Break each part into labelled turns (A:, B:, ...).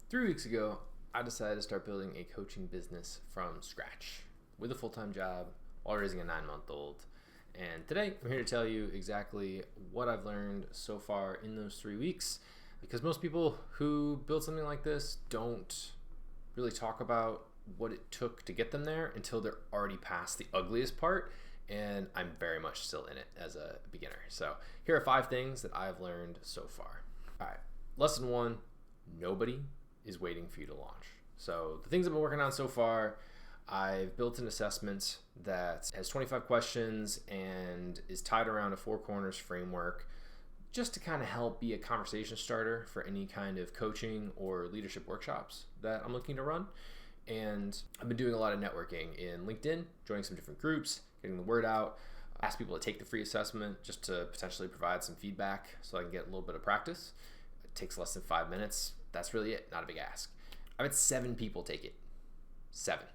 A: 3 weeks ago, I decided to start building a coaching business from scratch with a full-time job while raising a 9-month-old. And today, I'm here to tell you exactly what I've learned so far in those 3 weeks, because most people who build something like this don't really talk about what it took to get them there until they're already past the ugliest part, and I'm very much still in it as a beginner. So here are 5 things that I've learned so far. All right, lesson 1, nobody is waiting for you to launch. So the things I've been working on so far, I've built an assessment that has 25 questions and is tied around a 4 corners framework just to kind of help be a conversation starter for any kind of coaching or leadership workshops that I'm looking to run. And I've been doing a lot of networking in LinkedIn, joining some different groups, getting the word out, ask people to take the free assessment just to potentially provide some feedback so I can get a little bit of practice. It takes less than 5 minutes. That's really it, not a big ask. I've had 7 people take it. 7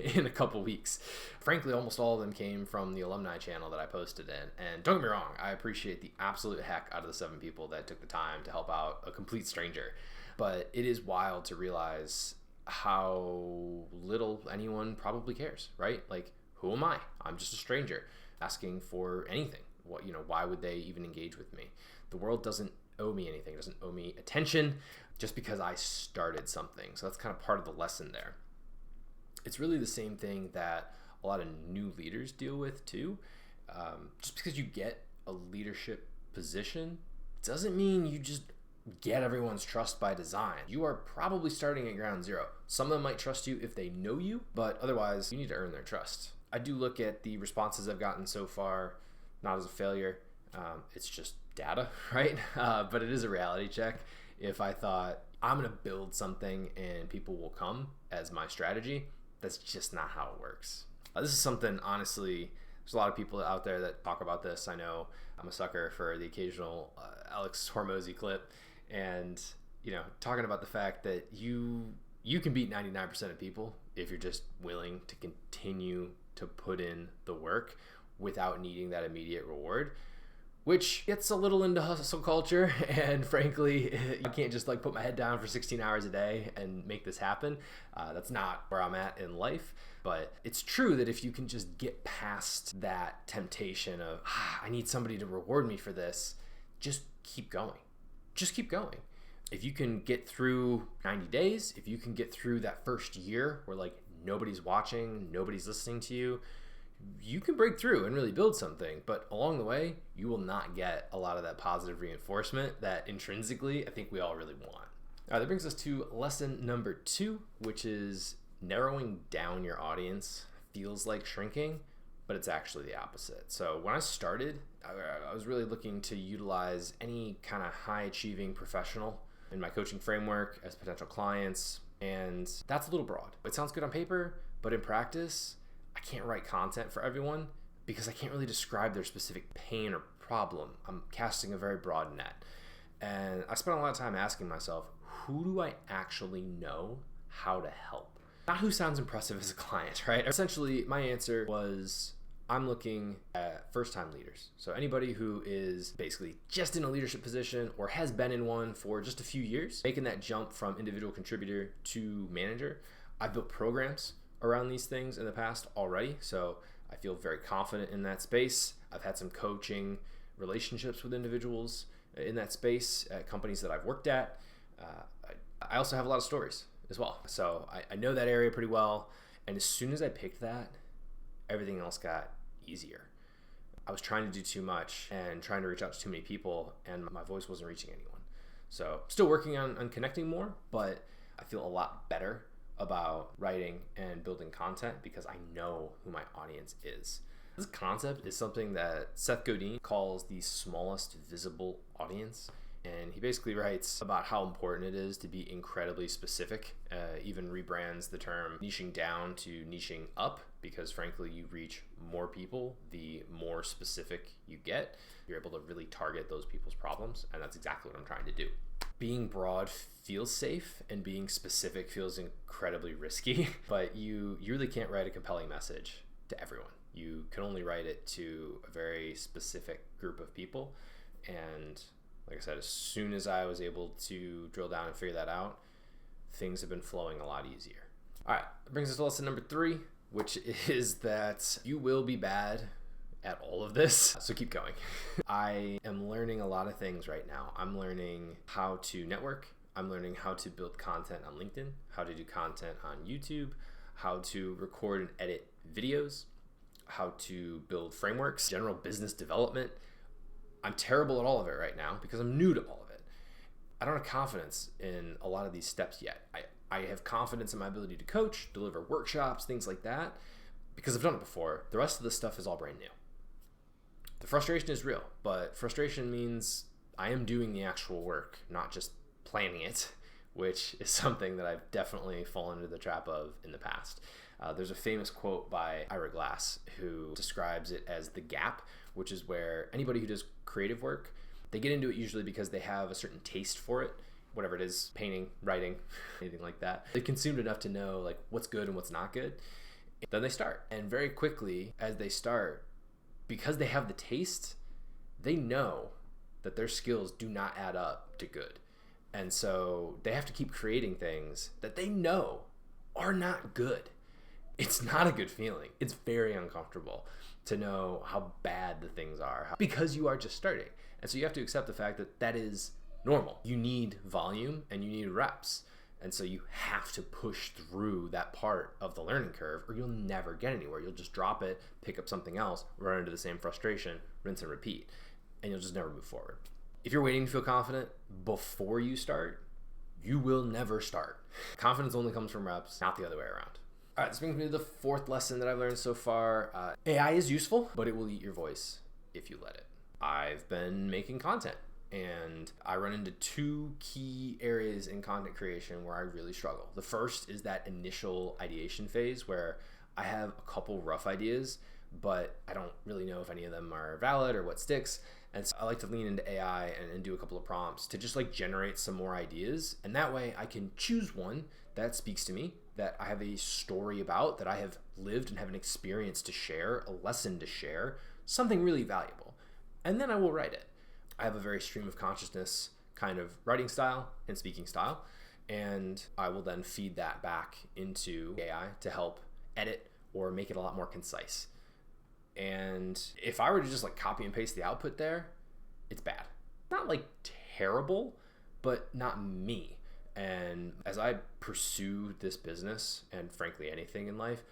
A: in a couple weeks. Frankly, almost all of them came from the alumni channel that I posted in. And don't get me wrong, I appreciate the absolute heck out of the 7 people that took the time to help out a complete stranger. But it is wild to realize how little anyone probably cares, right? Like, who am I? I'm just a stranger asking for anything. Why would they even engage with me? The world doesn't owe me anything, doesn't owe me attention just because I started something. So that's kind of part of the lesson there. It's really the same thing that a lot of new leaders deal with too. Just because you get a leadership position doesn't mean you just get everyone's trust by design. You are probably starting at ground zero. Some of them might trust you if they know you, but otherwise you need to earn their trust. I do look at the responses I've gotten so far, not as a failure. It's just data, right? But it is a reality check. If I thought I'm going to build something and people will come as my strategy, that's just not how it works. This is something, honestly, there's a lot of people out there that talk about this. I know I'm a sucker for the occasional Alex Hormozy clip, and talking about the fact that you can beat 99% of people if you're just willing to continue to put in the work without needing that immediate reward, which gets a little into hustle culture. And frankly, you can't just put my head down for 16 hours a day and make this happen. That's not where I'm at in life. But it's true that if you can just get past that temptation of, I need somebody to reward me for this, just keep going. Just keep going. If you can get through 90 days, if you can get through that first year where nobody's watching, nobody's listening to you, you can break through and really build something. But along the way, you will not get a lot of that positive reinforcement that intrinsically I think we all really want. That brings us to lesson number 2, which is narrowing down your audience feels like shrinking, but it's actually the opposite. So when I started, I was really looking to utilize any kind of high achieving professional in my coaching framework as potential clients. And that's a little broad. It sounds good on paper, but in practice, I can't write content for everyone because I can't really describe their specific pain or problem. I'm casting a very broad net. And I spent a lot of time asking myself, who do I actually know how to help? Not who sounds impressive as a client, right? Essentially, my answer was, I'm looking at first-time leaders. So anybody who is basically just in a leadership position or has been in one for just a few years, making that jump from individual contributor to manager. I've built programs around these things in the past already, so I feel very confident in that space. I've had some coaching relationships with individuals in that space at companies that I've worked at. I also have a lot of stories as well, so I know that area pretty well. And as soon as I picked that, everything else got easier. I was trying to do too much and trying to reach out to too many people, and my voice wasn't reaching anyone. So still working on connecting more, but I feel a lot better about writing and building content because I know who my audience is. This concept is something that Seth Godin calls the smallest visible audience. And he basically writes about how important it is to be incredibly specific, even rebrands the term niching down to niching up, because frankly, you reach more people the more specific you get. You're able to really target those people's problems, and that's exactly what I'm trying to do. Being broad feels safe, and being specific feels incredibly risky, but you really can't write a compelling message to everyone. You can only write it to a very specific group of people, and like I said, as soon as I was able to drill down and figure that out, things have been flowing a lot easier. All right, that brings us to lesson number 3, which is that you will be bad at all of this, so keep going. I am learning a lot of things right now. I'm learning how to network. I'm learning how to build content on LinkedIn, how to do content on YouTube, how to record and edit videos, how to build frameworks, general business development. I'm terrible at all of it right now because I'm new to all of it. I don't have confidence in a lot of these steps yet. I have confidence in my ability to coach, deliver workshops, things like that, because I've done it before. The rest of the stuff is all brand new. The frustration is real, but frustration means I am doing the actual work, not just planning it, which is something that I've definitely fallen into the trap of in the past. There's a famous quote by Ira Glass who describes it as the gap, which is where anybody who does creative work, they get into it usually because they have a certain taste for it, whatever it is, painting, writing, anything like that. They consumed enough to know like what's good and what's not good. Then they start. And very quickly as they start, because they have the taste, they know that their skills do not add up to good. And so they have to keep creating things that they know are not good. It's not a good feeling. It's very uncomfortable to know how bad the things are because you are just starting. And so you have to accept the fact that that is normal. You need volume and you need reps. And so you have to push through that part of the learning curve or you'll never get anywhere. You'll just drop it, pick up something else, run into the same frustration, rinse and repeat, and you'll just never move forward. If you're waiting to feel confident before you start, you will never start. Confidence only comes from reps, not the other way around. All right, this brings me to the 4th lesson that I've learned so far. AI is useful, but it will eat your voice if you let it. I've been making content, and I run into 2 key areas in content creation where I really struggle. The first is that initial ideation phase where I have a couple rough ideas, but I don't really know if any of them are valid or what sticks. And so I like to lean into AI and do a couple of prompts to just like generate some more ideas. And that way I can choose one that speaks to me, that I have a story about, that I have lived and have an experience to share, a lesson to share, something really valuable. And then I will write it. I have a very stream of consciousness kind of writing style and speaking style. And I will then feed that back into AI to help edit or make it a lot more concise. And if I were to just like copy and paste the output there, it's bad. Not like terrible, but not me. And as I pursue this business and frankly anything in life,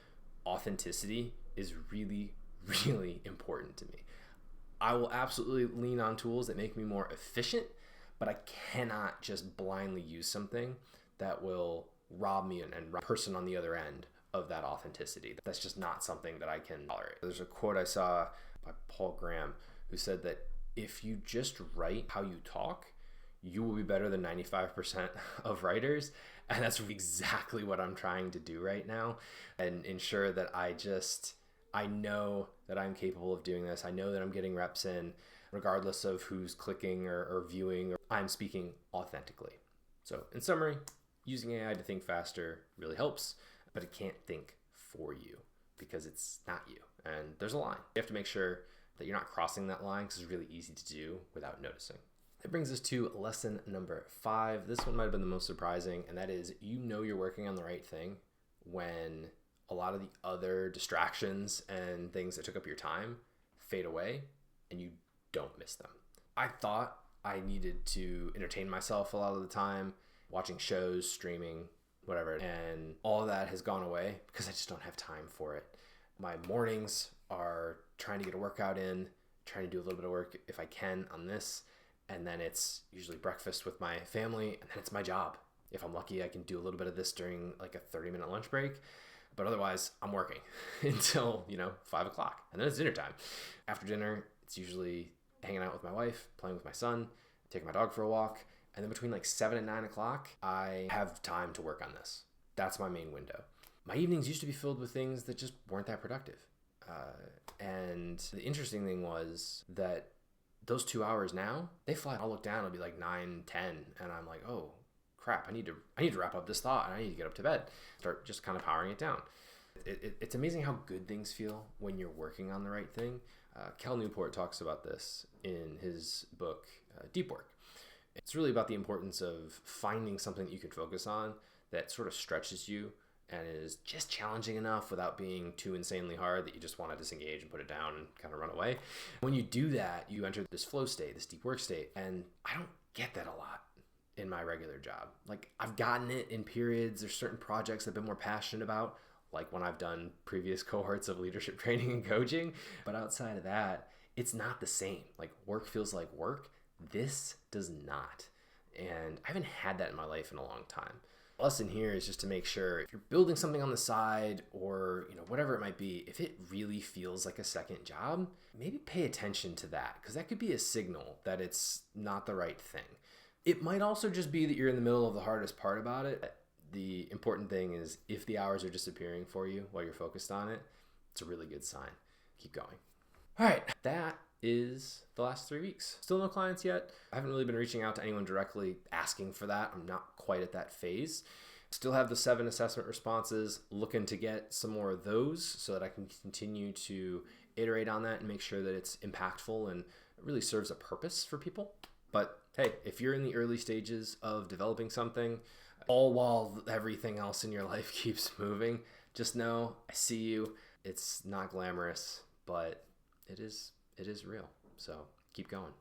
A: authenticity is really, really important to me. I will absolutely lean on tools that make me more efficient, but I cannot just blindly use something that will rob me and rob the person on the other end of that authenticity. That's just not something that I can tolerate. There's a quote I saw by Paul Graham who said that if you just write how you talk, you will be better than 95% of writers. And that's exactly what I'm trying to do right now and ensure that I know that I'm capable of doing this. I know that I'm getting reps in regardless of who's clicking or viewing, or I'm speaking authentically. So in summary, using AI to think faster really helps, but it can't think for you because it's not you. And there's a line. You have to make sure that you're not crossing that line because it's really easy to do without noticing. That brings us to lesson number 5. This one might have been the most surprising, and that is you know you're working on the right thing when a lot of the other distractions and things that took up your time fade away and you don't miss them. I thought I needed to entertain myself a lot of the time, watching shows, streaming, whatever, and all of that has gone away because I just don't have time for it. My mornings are trying to get a workout in, trying to do a little bit of work if I can on this, and then it's usually breakfast with my family, and then it's my job. If I'm lucky, I can do a little bit of this during like a 30-minute lunch break, but otherwise I'm working until 5 o'clock, and then it's dinner time. After dinner, it's usually hanging out with my wife, playing with my son, taking my dog for a walk, and then between like 7 and 9 o'clock, I have time to work on this. That's my main window. My evenings used to be filled with things that just weren't that productive. And the interesting thing was that those 2 hours now, they fly. I'll look down, it'll be like 9, 10, and I'm like, oh crap, I need to wrap up this thought and I need to get up to bed. Start just kind of powering it down. It's amazing how good things feel when you're working on the right thing. Cal Newport talks about this in his book, Deep Work. It's really about the importance of finding something that you can focus on that sort of stretches you and is just challenging enough without being too insanely hard that you just want to disengage and put it down and kind of run away. When you do that, you enter this flow state, this deep work state, and I don't get that a lot in my regular job. Like, I've gotten it in periods. There's certain projects I've been more passionate about, like when I've done previous cohorts of leadership training and coaching. But outside of that, it's not the same. Like, work feels like work. This does not. And I haven't had that in my life in a long time. Lesson here is just to make sure if you're building something on the side or whatever it might be, if it really feels like a second job, maybe pay attention to that, because that could be a signal that it's not the right thing. It might also just be that you're in the middle of the hardest part about it. The important thing is if the hours are disappearing for you while you're focused on it, it's a really good sign. Keep going. All right, that is the last 3 weeks. Still no clients yet. I haven't really been reaching out to anyone directly asking for that. I'm not quite at that phase. Still have the 7 assessment responses, looking to get some more of those so that I can continue to iterate on that and make sure that it's impactful and really serves a purpose for people. But hey, if you're in the early stages of developing something, all while everything else in your life keeps moving, just know I see you. It's not glamorous, but it is real. So keep going.